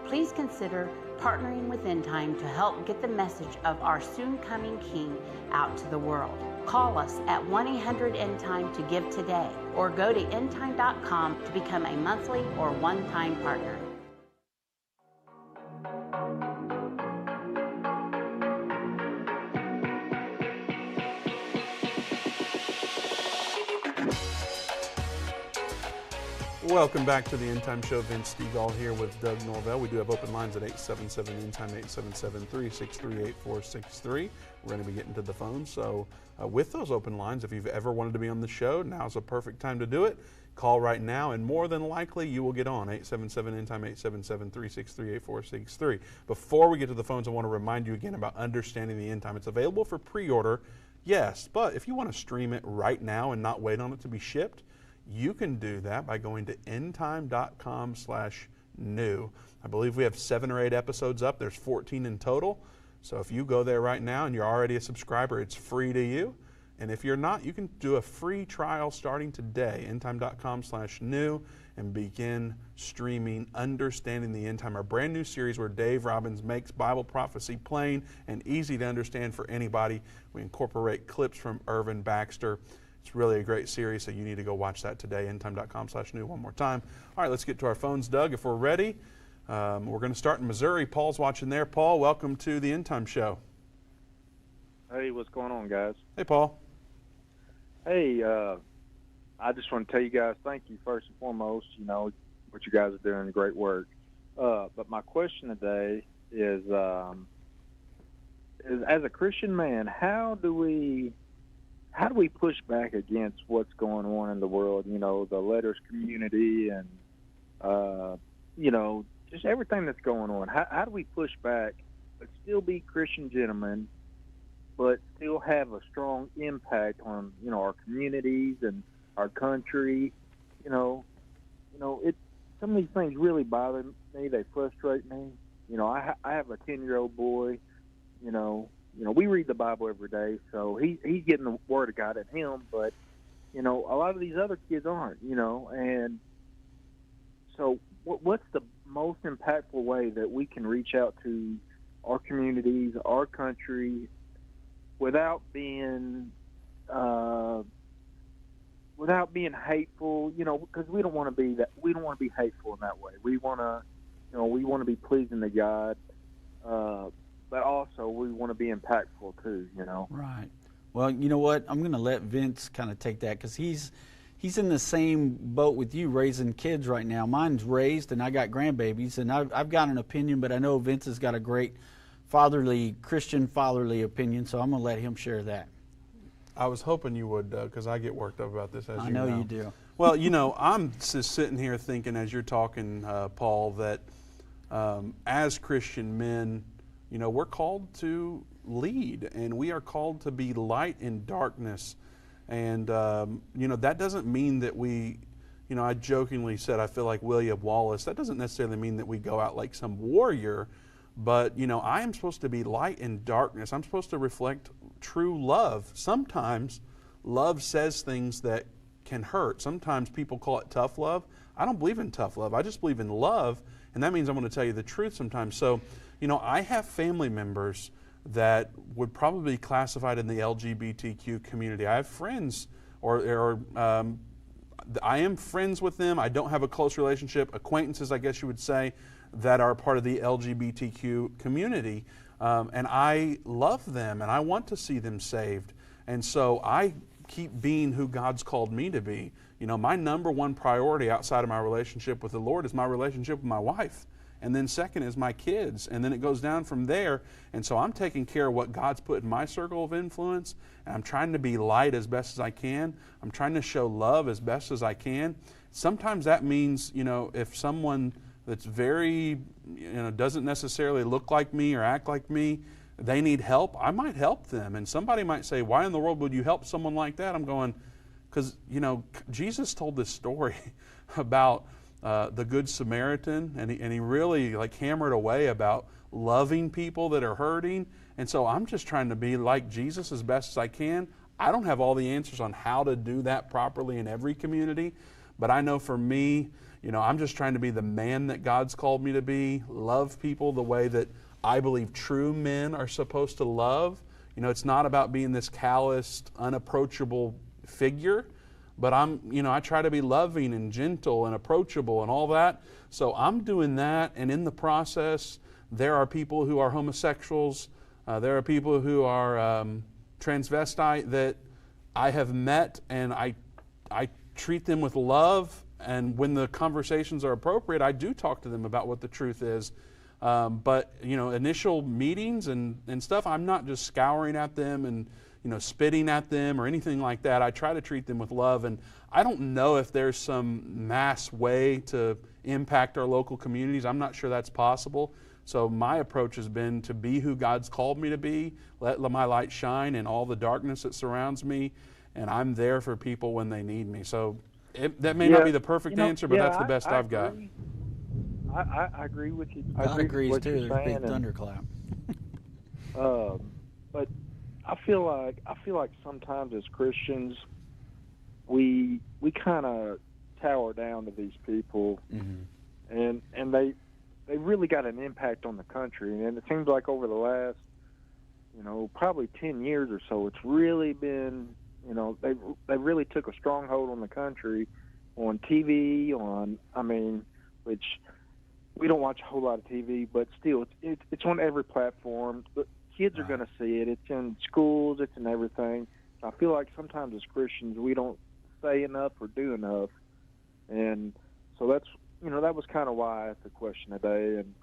please consider partnering with Endtime to help get the message of our soon-coming King out to the world. Call us at 1-800-ENDTIME to give today, or go to endtime.com to become a monthly or one-time partner. Welcome back to the Endtime Show. Vince Stegall here with Doug Norvell. We do have open lines at 877 Endtime, 877-363-8463. We're going to be getting to the phone. So with those open lines, if you've ever wanted to be on the show, now's a perfect time to do it. Call right now, and more than likely you will get on. 877 Endtime, 877-363-8463. Before we get to the phones, I want to remind you again about Understanding the End Time. It's available for pre-order Yes, but if you want to stream it right now and not wait on it to be shipped, you can do that by going to endtime.com/new. I believe we have 7 or 8 episodes up. There's 14 in total. So if you go there right now and you're already a subscriber, it's free to you. And if you're not, you can do a free trial starting today, endtime.com/new, and begin streaming Understanding the End Time, our brand new series where Dave Robbins makes Bible prophecy plain and easy to understand for anybody. We incorporate clips from Irvin, Baxter. It's really a great series, so you need to go watch that today, endtime.com/new one more time. All right, let's get to our phones, Doug, if we're ready. We're going to start in Missouri. Paul's watching there. Paul, welcome to the End Time Show. Hey, what's going on, guys? Hey, Paul. Hey, I just want to tell you guys thank you first and foremost. You know, what you guys are doing, great work. But my question today is as a Christian man, how do we push back against what's going on in the world? You know, the letters community and you know, just everything that's going on. How do we push back but still be Christian gentlemen, but still have a strong impact on, you know, our communities and our country? You know, some of these things really bother me. They frustrate me. You know, I have a 10-year-old boy. You know, we read the Bible every day, so he's getting the Word of God in him. But you know, a lot of these other kids aren't. You know, and so what's the most impactful way that we can reach out to our communities, our country, without being hateful? You know, because we don't want to be that. We don't want to be hateful in that way. We want to, you know, we want to be pleasing to God, but also we want to be impactful too. You know. Right. Well, you know what? I'm going to let Vince kind of take that because he's in the same boat with you, raising kids right now. Mine's raised, and I got grandbabies, and I've got an opinion, but I know Vince has got a great Christian fatherly opinion, so I'm going to let him share that. I was hoping you would, because I get worked up about this, as you know. I know you do. Well, you know, I'm just sitting here thinking as you're talking, Paul, that as Christian men, you know, we're called to lead, and we are called to be light in darkness. And, you know, that doesn't mean that we, you know, I jokingly said I feel like William Wallace. That doesn't necessarily mean that we go out like some warrior, but, you know, I am supposed to be light in darkness. I'm supposed to reflect true love. Sometimes love says things that can hurt. Sometimes people call it tough love. I don't believe in tough love. I just believe in love, and that means I'm going to tell you the truth sometimes. So, you know, I have family members that would probably be classified in the LGBTQ community. I have friends, or I am friends with them. I don't have a close relationship, acquaintances, I guess you would say, that are part of the LGBTQ community. And I love them, and I want to see them saved. And so I keep being who God's called me to be. You know, my number one priority outside of my relationship with the Lord is my relationship with my wife. And then second is my kids. And then it goes down from there. And so I'm taking care of what God's put in my circle of influence. And I'm trying to be light as best as I can. I'm trying to show love as best as I can. Sometimes that means, you know, if someone that's very, you know, doesn't necessarily look like me or act like me, they need help, I might help them. And somebody might say, why in the world would you help someone like that? I'm going, because, you know, Jesus told this story about the Good Samaritan, and he really like hammered away about loving people that are hurting. And so I'm just trying to be like Jesus as best as I can. I don't have all the answers on how to do that properly in every community, but I know for me, you know, I'm just trying to be the man that God's called me to be, love people the way that I believe true men are supposed to love. You know, it's not about being this calloused, unapproachable figure, but I try to be loving and gentle and approachable and all that. So I'm doing that, and in the process, there are people who are homosexuals, there are people who are transvestite that I have met, and I treat them with love, and when the conversations are appropriate, I do talk to them about what the truth is. But, you know, initial meetings and stuff, I'm not just scouring at them and, you know, spitting at them or anything like that. I try to treat them with love, and I don't know if there's some mass way to impact our local communities. I'm not sure that's possible. So my approach has been to be who God's called me to be, let my light shine in all the darkness that surrounds me, and I'm there for people when they need me. So that may not be the perfect answer, but that's the best I've got. I agree with you. God agrees too. There's a big thunderclap. But I feel like sometimes as Christians, we kind of tower down to these people, and they really got an impact on the country. And it seems like over the last, probably 10 years or so, it's really been, they really took a stronghold on the country, on TV, which we don't watch a whole lot of TV, but still, it's on every platform. But kids are going to see it. It's in schools. It's in everything. I feel like sometimes as Christians, we don't say enough or do enough. And so that's, that was kind of why I asked the question today. And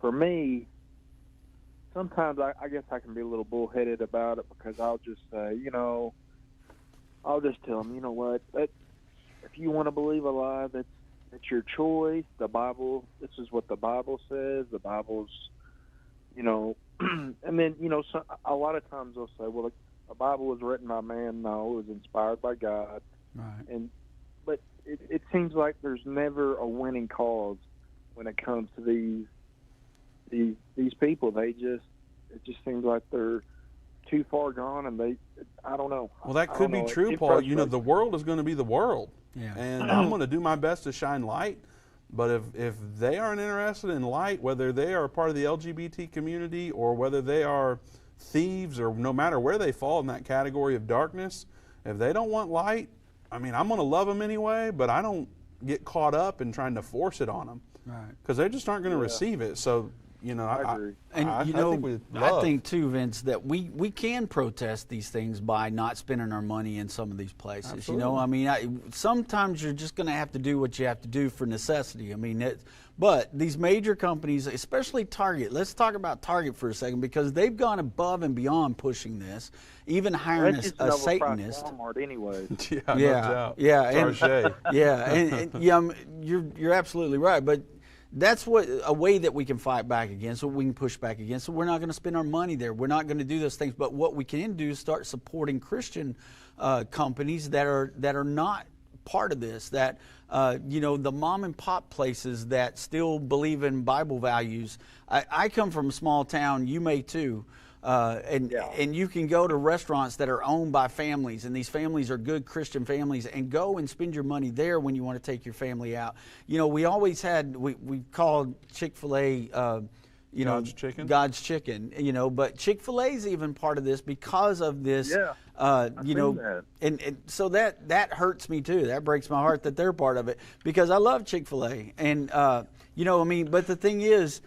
for me, sometimes I guess I can be a little bullheaded about it, because I'll just say, I'll just tell them, you know what, if you want to believe a lie, it's your choice. The Bible, this is what the Bible says. The Bible's, and then, a lot of times they'll say, well, the Bible was written by man. No, it was inspired by God. Right. But it seems like there's never a winning cause when it comes to these people. It just seems like they're too far gone, and I don't know. Well, that could be true, Paul. The world is going to be the world. Yeah. And I'm going to do my best to shine light. But if they aren't interested in light, whether they are a part of the LGBT community or whether they are thieves, or no matter where they fall in that category of darkness, if they don't want light, I'm going to love them anyway, but I don't get caught up in trying to force it on them. Right. Because they just aren't going to receive it. So, I agree. I think too, Vince, that we can protest these things by not spending our money in some of these places. Absolutely. Sometimes you're just going to have to do what you have to do for necessity. But these major companies, especially Target, let's talk about Target for a second, because they've gone above and beyond pushing this, even hiring a Satanist. Walmart anyway. You're absolutely right, but that's a way that we can fight back against, what we can push back against. So we're not going to spend our money there. We're not going to do those things. But what we can do is start supporting Christian companies that are not part of this, that the mom and pop places that still believe in Bible values. I come from a small town. You may too. And you can go to restaurants that are owned by families, and these families are good Christian families, and go and spend your money there when you want to take your family out. We always had, we called Chick-fil-A, God's Chicken, but Chick-fil-A is even part of this because of this, and so that hurts me too. That breaks my heart that they're part of it, because I love Chick-fil-A, and but the thing is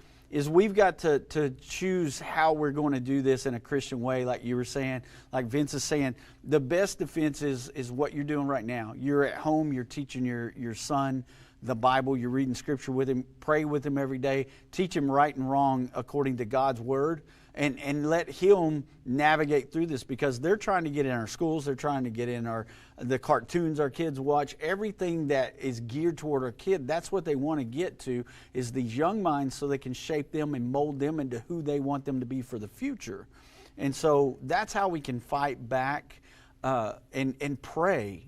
we've got to choose how we're going to do this in a Christian way, like you were saying, like Vince is saying. The best defense is what you're doing right now. You're at home, you're teaching your son the Bible, you're reading Scripture with him, pray with him every day, teach him right and wrong according to God's Word, and let him navigate through this, because they're trying to get in our schools, they're trying to get in the cartoons our kids watch, everything that is geared toward our kid. That's what they want to get to, is these young minds, so they can shape them and mold them into who they want them to be for the future. And so that's how we can fight back and pray.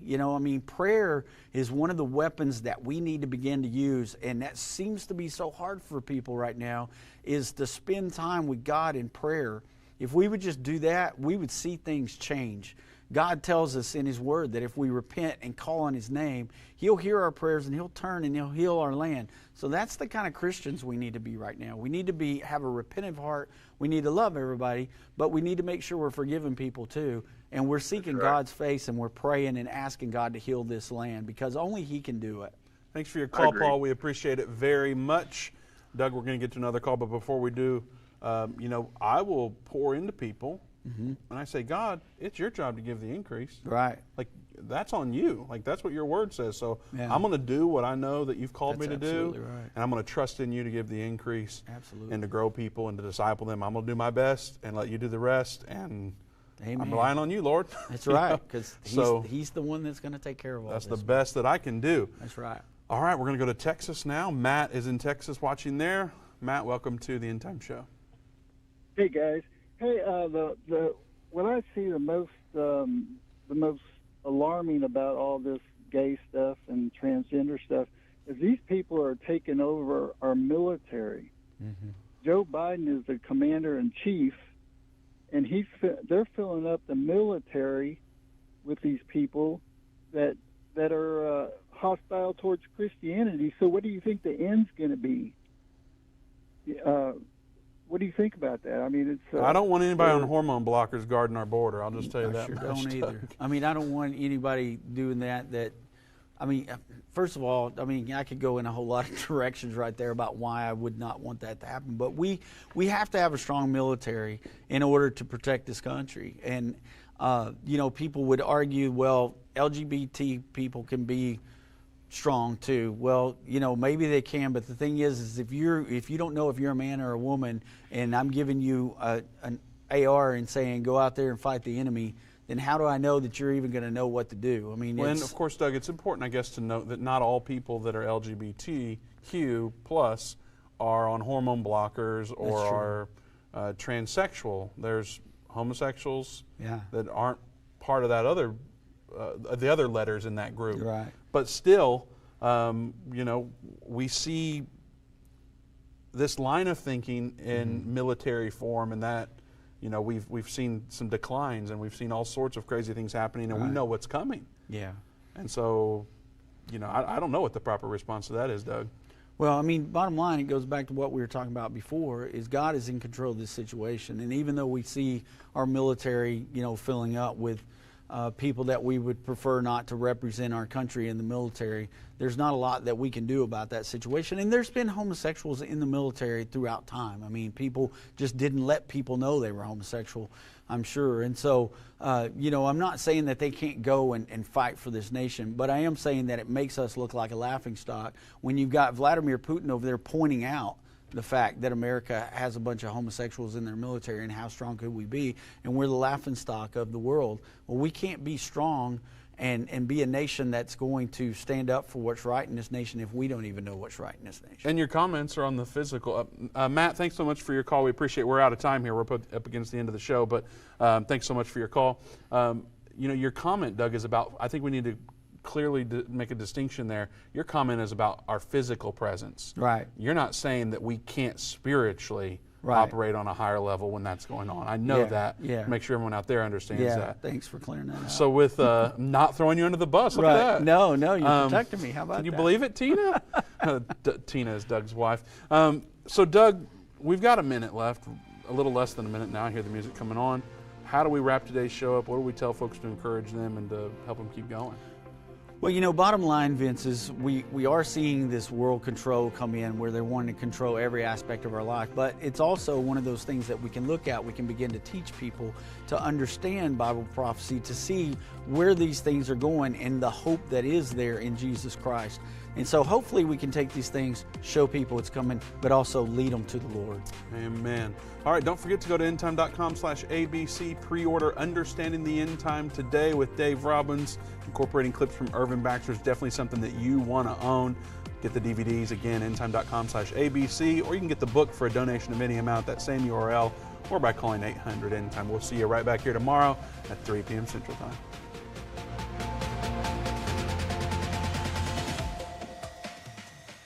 Prayer is one of the weapons that we need to begin to use, and that seems to be so hard for people right now, is to spend time with God in prayer. If we would just do that, we would see things change. God tells us in His Word that if we repent and call on His name, He'll hear our prayers and He'll turn and He'll heal our land. So that's the kind of Christians we need to be right now. We need to have a repentant heart. We need to love everybody, but we need to make sure we're forgiving people too. And we're seeking God's face, and we're praying and asking God to heal this land, because only He can do it. Thanks for your call, Paul. We appreciate it very much. Doug, we're going to get to another call, but before we do, I will pour into people, and I say, God, it's your job to give the increase. Right. Like, that's on you. Like, that's what your word says. So I'm going to do what I know that you've called me to do, right. and I'm going to trust in you to give the increase. Absolutely. And to grow people and to disciple them. I'm going to do my best and let you do the rest, and Amen. I'm relying on you, Lord. That's right, because he's the one that's going to take care of all this. That's the best that I can do. That's right. All right, we're going to go to Texas now. Matt is in Texas watching there. Matt, welcome to the End Time Show. Hey guys. Hey, what I see the most alarming about all this gay stuff and transgender stuff is these people are taking over our military. Mm-hmm. Joe Biden is the commander-in-chief, and they're filling up the military with these people that are hostile towards Christianity. So what do you think the end's going to be? What do you think about that? I mean, it's. I don't want anybody on hormone blockers guarding our border. I'll just tell you I that. sure much, don't Doug. either. I mean, I don't want anybody doing that. I mean, first of all, I mean, I could go in a whole lot of directions right there about why I would not want that to happen. But we have to have a strong military in order to protect this country. And you know, people would argue, well, LGBT people can be strong too. Well, you know, maybe they can, but the thing is if you don't know if you're a man or a woman, and I'm giving you an AR and saying go out there and fight the enemy, then how do I know that you're even going to know what to do? I mean, and of course, Doug, it's important, I guess, to note that not all people that are LGBTQ plus are on hormone blockers or are transsexual. There's homosexuals that aren't part of that other the other letters in that group. Right. But still, you know, we see this line of thinking in military form, and that, you know, we've seen some declines, and we've seen all sorts of crazy things happening, and we know what's coming. Yeah. And so, you know, I don't know what the proper response to that is, Doug. Well, I mean, bottom line, it goes back to what we were talking about before, is God is in control of this situation. And even though we see our military, you know, filling up with people that we would prefer not to represent our country in the military, there's not a lot that we can do about that situation. And there's been homosexuals in the military throughout time. I mean, people just didn't let people know they were homosexual, I'm sure. And so, you know, I'm not saying that they can't go and fight for this nation, but I am saying that it makes us look like a laughingstock when you've got Vladimir Putin over there pointing out the fact that America has a bunch of homosexuals in their military, and how strong could we be? And we're the laughingstock of the world. Well, we can't be strong and be a nation that's going to stand up for what's right in this nation if we don't even know what's right in this nation. And your comments are on the physical. Matt, thanks so much for your call. We appreciate it. We're out of time here. We're up against the end of the show, but thanks so much for your call. You know, your comment, Doug, is about, I think we need to clearly make a distinction there. Your comment is about our physical presence. Right. You're not saying that we can't spiritually operate on a higher level when that's going on. I know that. Yeah. Make sure everyone out there understands that. Thanks for clearing that out. So with not throwing you under the bus, look at that. No, you're protecting me. How about that? Can you believe it, Tina? Tina is Doug's wife. So Doug, we've got a minute left, a little less than a minute now. I hear the music coming on. How do we wrap today's show up? What do we tell folks to encourage them and to help them keep going? Well, you know, bottom line, Vince, is we are seeing this world control come in where they're wanting to control every aspect of our life. But it's also one of those things that we can look at. We can begin to teach people to understand Bible prophecy, to see where these things are going and the hope that is there in Jesus Christ. And so hopefully we can take these things, show people it's coming, but also lead them to the Lord. Amen. All right, don't forget to go to endtime.com/ABC. Pre-order Understanding the End Time today with Dave Robbins, incorporating clips from Irvin Baxter. Is definitely something that you want to own. Get the DVDs, again, endtime.com/ABC, or you can get the book for a donation of any amount, that same URL, or by calling 800 End Time. We'll see you right back here tomorrow at 3 p.m. Central Time.